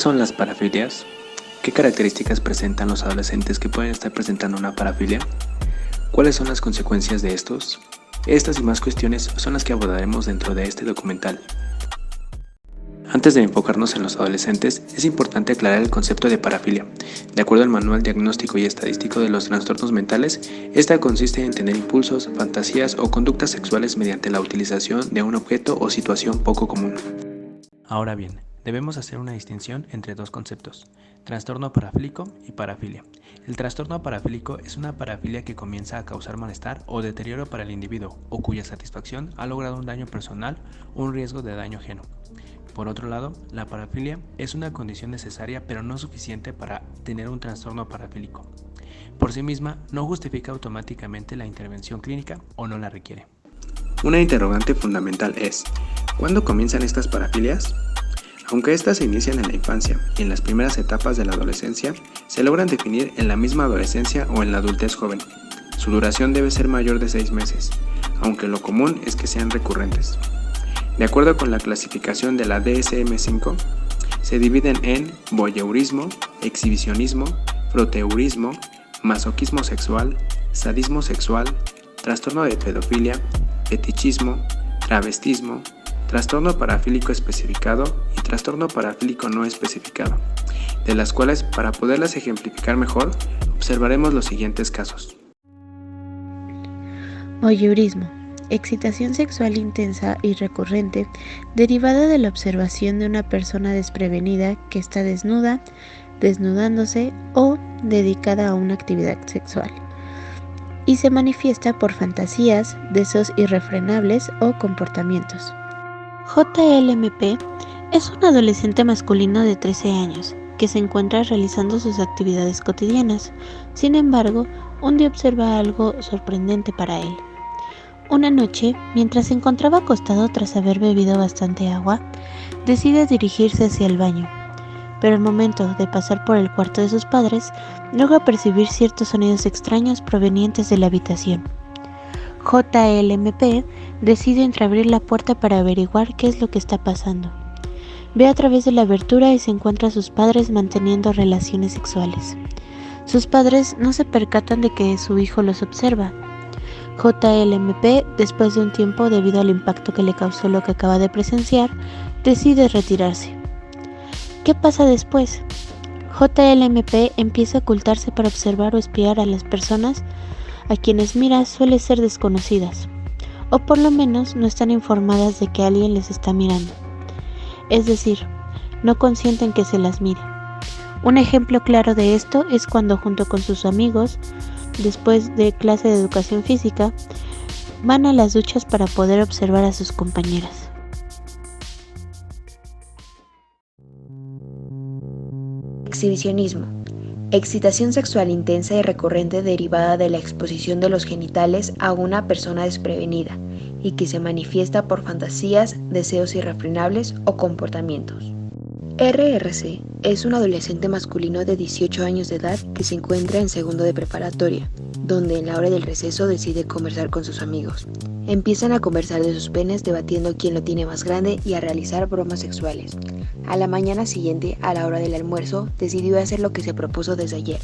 son las parafilias? ¿Qué características presentan los adolescentes que pueden estar presentando una parafilia? ¿Cuáles son las consecuencias de estos? Estas y más cuestiones son las que abordaremos dentro de este documental. Antes de enfocarnos en los adolescentes, es importante aclarar el concepto de parafilia. De acuerdo al Manual Diagnóstico y Estadístico de los Trastornos Mentales, esta consiste en tener impulsos, fantasías o conductas sexuales mediante la utilización de un objeto o situación poco común. Ahora bien, debemos hacer una distinción entre dos conceptos, trastorno parafílico y parafilia. El trastorno parafílico es una parafilia que comienza a causar malestar o deterioro para el individuo, o cuya satisfacción ha logrado un daño personal o un riesgo de daño ajeno. Por otro lado, la parafilia es una condición necesaria pero no suficiente para tener un trastorno parafílico. Por sí misma, no justifica automáticamente la intervención clínica o no la requiere. Una interrogante fundamental es, ¿cuándo comienzan estas parafilias? Aunque estas se inician en la infancia y en las primeras etapas de la adolescencia, se logran definir en la misma adolescencia o en la adultez joven. Su duración debe ser mayor de 6 meses, aunque lo común es que sean recurrentes. De acuerdo con la clasificación de la DSM-5, se dividen en voyeurismo, exhibicionismo, froteurismo, masoquismo sexual, sadismo sexual, trastorno de pedofilia, fetichismo, travestismo, trastorno parafílico especificado y trastorno parafílico no especificado, de las cuales, para poderlas ejemplificar mejor, observaremos los siguientes casos. Voyeurismo. Excitación sexual intensa y recurrente derivada de la observación de una persona desprevenida que está desnuda, desnudándose o dedicada a una actividad sexual, y se manifiesta por fantasías, deseos irrefrenables o comportamientos. JLMP es un adolescente masculino de 13 años que se encuentra realizando sus actividades cotidianas. Sin embargo, un día observa algo sorprendente para él. Una noche, mientras se encontraba acostado tras haber bebido bastante agua, decide dirigirse hacia el baño, pero al momento de pasar por el cuarto de sus padres, logra percibir ciertos sonidos extraños provenientes de la habitación. JLMP decide entreabrir la puerta para averiguar qué es lo que está pasando. Ve a través de la abertura y se encuentra a sus padres manteniendo relaciones sexuales. Sus padres no se percatan de que su hijo los observa. JLMP, después de un tiempo debido al impacto que le causó lo que acaba de presenciar, decide retirarse. ¿Qué pasa después? JLMP empieza a ocultarse para observar o espiar a las personas a quienes mira suele ser desconocidas, o por lo menos no están informadas de que alguien les está mirando. Es decir, no consienten que se las mire. Un ejemplo claro de esto es cuando junto con sus amigos, después de clase de educación física, van a las duchas para poder observar a sus compañeras. Exhibicionismo. Excitación sexual intensa y recurrente derivada de la exposición de los genitales a una persona desprevenida y que se manifiesta por fantasías, deseos irrefrenables o comportamientos. RRC es un adolescente masculino de 18 años de edad que se encuentra en segundo de preparatoria, donde en la hora del receso decide conversar con sus amigos. Empiezan a conversar de sus penes debatiendo quién lo tiene más grande y a realizar bromas sexuales. A la mañana siguiente, a la hora del almuerzo, decidió hacer lo que se propuso desde ayer,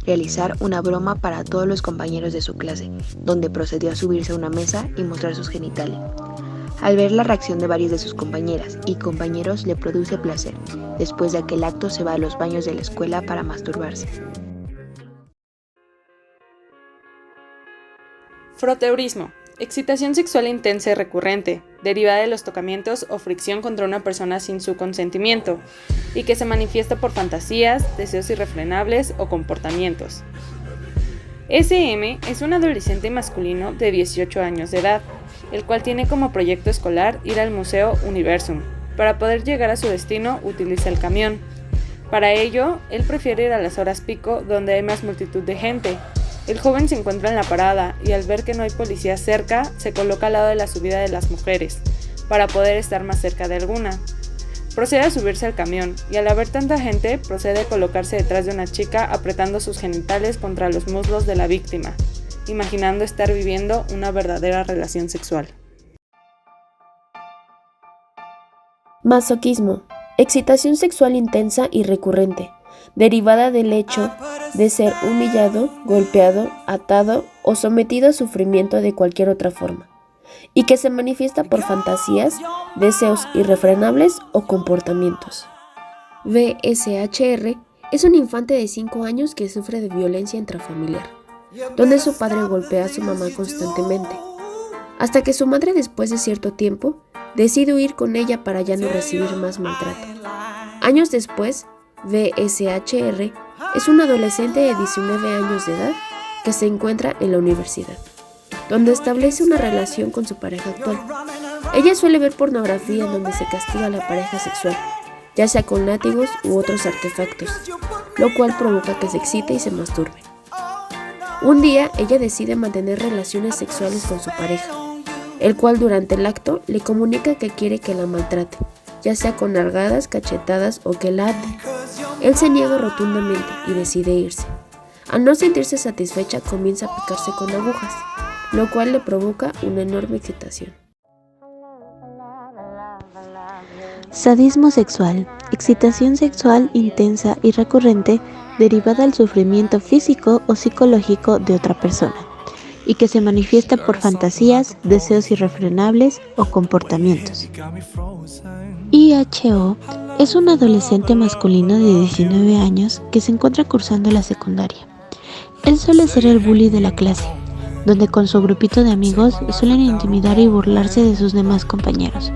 realizar una broma para todos los compañeros de su clase, donde procedió a subirse a una mesa y mostrar sus genitales. Al ver la reacción de varios de sus compañeras y compañeros le produce placer. Después de aquel acto se va a los baños de la escuela para masturbarse. Froteurismo. Excitación sexual intensa y recurrente, derivada de los tocamientos o fricción contra una persona sin su consentimiento, y que se manifiesta por fantasías, deseos irrefrenables o comportamientos. SM es un adolescente masculino de 18 años de edad, el cual tiene como proyecto escolar ir al Museo Universum. Para poder llegar a su destino, utiliza el camión. Para ello, él prefiere ir a las horas pico, donde hay más multitud de gente. El joven se encuentra en la parada y al ver que no hay policía cerca, se coloca al lado de la subida de las mujeres, para poder estar más cerca de alguna. Procede a subirse al camión y al haber tanta gente, procede a colocarse detrás de una chica apretando sus genitales contra los muslos de la víctima, imaginando estar viviendo una verdadera relación sexual. Masoquismo. Excitación sexual intensa y recurrente, derivada del hecho de ser humillado, golpeado, atado o sometido a sufrimiento de cualquier otra forma, y que se manifiesta por fantasías, deseos irrefrenables o comportamientos. VSHR es un infante de 5 años que sufre de violencia intrafamiliar, donde su padre golpea a su mamá constantemente, hasta que su madre, después de cierto tiempo, decide huir con ella para ya no recibir más maltrato. Años después, VSHR es un adolescente de 19 años de edad que se encuentra en la universidad, donde establece una relación con su pareja actual. Ella suele ver pornografía en donde se castiga a la pareja sexual, ya sea con látigos u otros artefactos, lo cual provoca que se excite y se masturbe. Un día, ella decide mantener relaciones sexuales con su pareja, el cual durante el acto le comunica que quiere que la maltrate, ya sea con nalgadas, cachetadas o que la ate. Él se niega rotundamente y decide irse. Al no sentirse satisfecha, comienza a picarse con agujas, lo cual le provoca una enorme excitación. Sadismo sexual, excitación sexual intensa y recurrente derivada del sufrimiento físico o psicológico de otra persona, y que se manifiesta por fantasías, deseos irrefrenables o comportamientos. IHO es un adolescente masculino de 19 años que se encuentra cursando la secundaria. Él suele ser el bully de la clase, donde con su grupito de amigos suelen intimidar y burlarse de sus demás compañeros.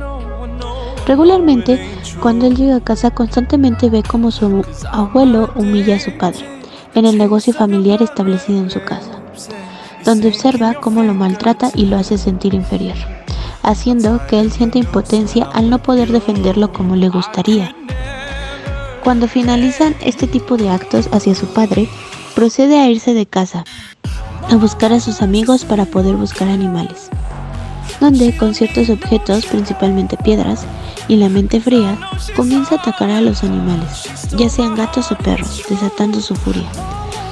Regularmente, cuando él llega a casa, constantemente ve cómo su abuelo humilla a su padre en el negocio familiar establecido en su casa, donde observa cómo lo maltrata y lo hace sentir inferior, haciendo que él sienta impotencia al no poder defenderlo como le gustaría. Cuando finalizan este tipo de actos hacia su padre, procede a irse de casa, a buscar a sus amigos para poder buscar animales, donde con ciertos objetos, principalmente piedras, y la mente fría, comienza a atacar a los animales, ya sean gatos o perros, desatando su furia,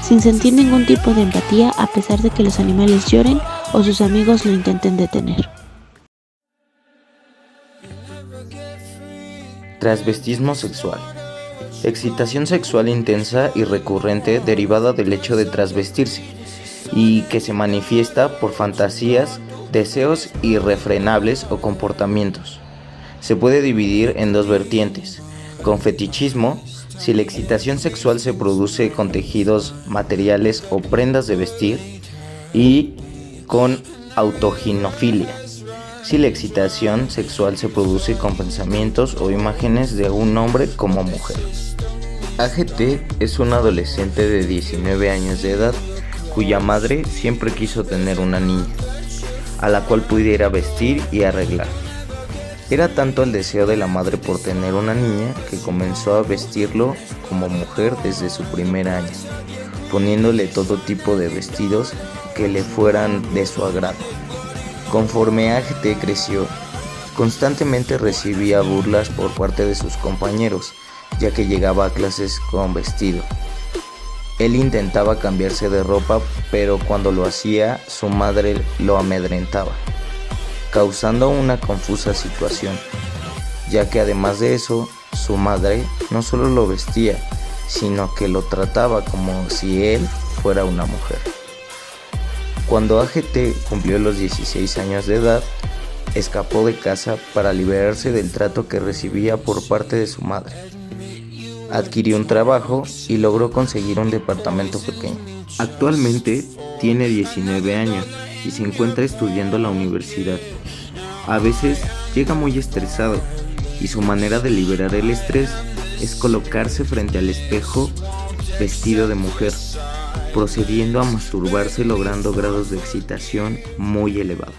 sin sentir ningún tipo de empatía a pesar de que los animales lloren o sus amigos lo intenten detener. Transvestismo sexual. Excitación sexual intensa y recurrente derivada del hecho de transvestirse y que se manifiesta por fantasías, deseos irrefrenables o comportamientos. Se puede dividir en dos vertientes: con fetichismo, si la excitación sexual se produce con tejidos, materiales o prendas de vestir, y con autoginofilia, si la excitación sexual se produce con pensamientos o imágenes de un hombre como mujer. AGT es un adolescente de 19 años de edad cuya madre siempre quiso tener una niña, a la cual pudiera vestir y arreglar. Era tanto el deseo de la madre por tener una niña que comenzó a vestirlo como mujer desde su primer año, poniéndole todo tipo de vestidos que le fueran de su agrado. Conforme AGT creció, constantemente recibía burlas por parte de sus compañeros, ya que llegaba a clases con vestido. Él intentaba cambiarse de ropa, pero cuando lo hacía, su madre lo amedrentaba, causando una confusa situación, ya que además de eso, su madre no solo lo vestía, sino que lo trataba como si él fuera una mujer. Cuando AGT cumplió los 16 años de edad, escapó de casa para liberarse del trato que recibía por parte de su madre. Adquirió un trabajo y logró conseguir un departamento pequeño. Actualmente tiene 19 años y se encuentra estudiando en la universidad. A veces llega muy estresado y su manera de liberar el estrés es colocarse frente al espejo vestido de mujer, procediendo a masturbarse, logrando grados de excitación muy elevados.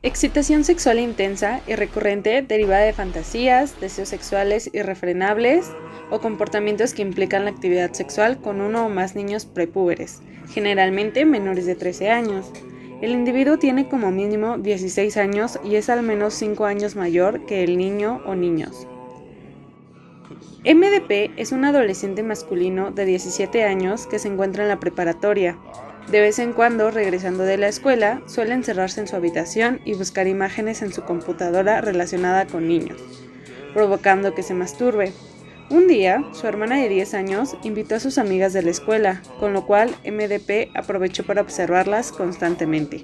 Excitación sexual intensa y recurrente derivada de fantasías, deseos sexuales irrefrenables o comportamientos que implican la actividad sexual con uno o más niños prepúberes, generalmente menores de 13 años. El individuo tiene como mínimo 16 años y es al menos 5 años mayor que el niño o niños. MDP es un adolescente masculino de 17 años que se encuentra en la preparatoria. De vez en cuando, regresando de la escuela, suele encerrarse en su habitación y buscar imágenes en su computadora relacionada con niños, provocando que se masturbe. Un día, su hermana de 10 años invitó a sus amigas de la escuela, con lo cual MDP aprovechó para observarlas constantemente.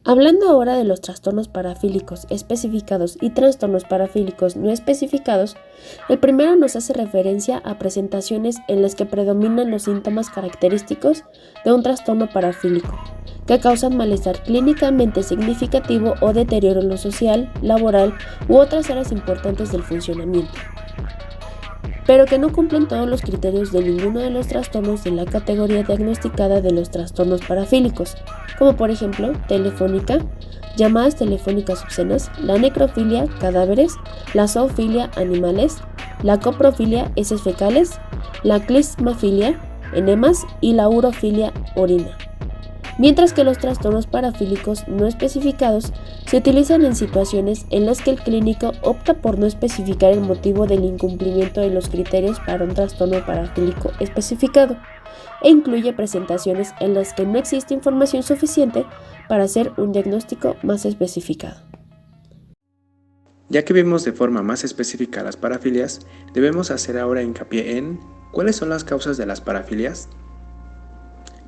Hablando ahora de los trastornos parafílicos especificados y trastornos parafílicos no especificados, el primero nos hace referencia a presentaciones en las que predominan los síntomas característicos de un trastorno parafílico, que causan malestar clínicamente significativo o deterioro en lo social, laboral u otras áreas importantes del funcionamiento, pero que no cumplen todos los criterios de ninguno de los trastornos de la categoría diagnosticada de los trastornos parafílicos, como por ejemplo telefónica, llamadas telefónicas obscenas, la necrofilia, cadáveres, la zoofilia, animales, la coprofilia, heces fecales, la clismafilia, enemas y la urofilia, orina. Mientras que los trastornos parafílicos no especificados se utilizan en situaciones en las que el clínico opta por no especificar el motivo del incumplimiento de los criterios para un trastorno parafílico especificado, e incluye presentaciones en las que no existe información suficiente para hacer un diagnóstico más especificado. Ya que vimos de forma más específica las parafilias, debemos hacer ahora hincapié en ¿cuáles son las causas de las parafilias?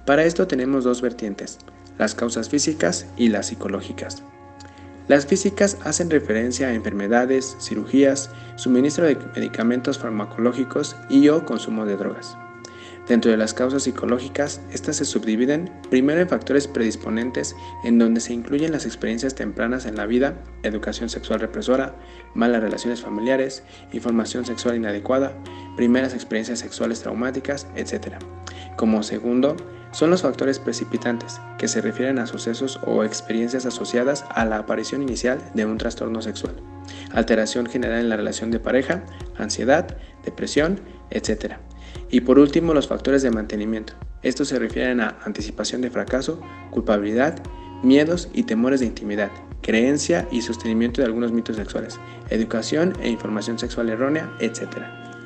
Para esto tenemos dos vertientes, las causas físicas y las psicológicas. Las físicas hacen referencia a enfermedades, cirugías, suministro de medicamentos farmacológicos y/o consumo de drogas. Dentro de las causas psicológicas, estas se subdividen primero en factores predisponentes, en donde se incluyen las experiencias tempranas en la vida, educación sexual represora, malas relaciones familiares, información sexual inadecuada, primeras experiencias sexuales traumáticas, etc. Como segundo, son los factores precipitantes, que se refieren a sucesos o experiencias asociadas a la aparición inicial de un trastorno sexual, alteración general en la relación de pareja, ansiedad, depresión, etc. Y por último, los factores de mantenimiento. Estos se refieren a anticipación de fracaso, culpabilidad, miedos y temores de intimidad, creencia y sostenimiento de algunos mitos sexuales, educación e información sexual errónea, etc.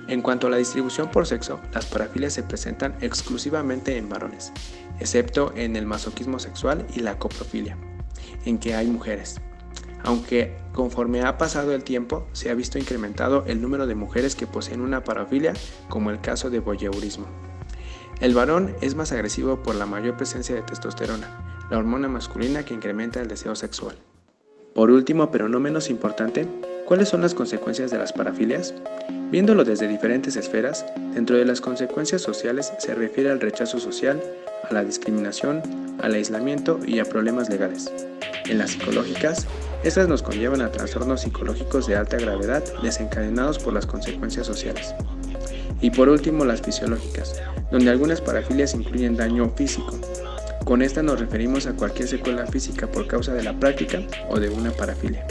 En cuanto a la distribución por sexo, las parafilias se presentan exclusivamente en varones, excepto en el masoquismo sexual y la coprofilia, en que hay mujeres. Aunque conforme ha pasado el tiempo, se ha visto incrementado el número de mujeres que poseen una parafilia, como el caso de voyeurismo. El varón es más agresivo por la mayor presencia de testosterona, la hormona masculina que incrementa el deseo sexual. Por último, pero no menos importante, ¿cuáles son las consecuencias de las parafilias? Viéndolo desde diferentes esferas, dentro de las consecuencias sociales se refiere al rechazo social, a la discriminación, al aislamiento y a problemas legales. En las psicológicas, estas nos conllevan a trastornos psicológicos de alta gravedad desencadenados por las consecuencias sociales. Y por último, las fisiológicas, donde algunas parafilias incluyen daño físico. Con esta nos referimos a cualquier secuela física por causa de la práctica o de una parafilia.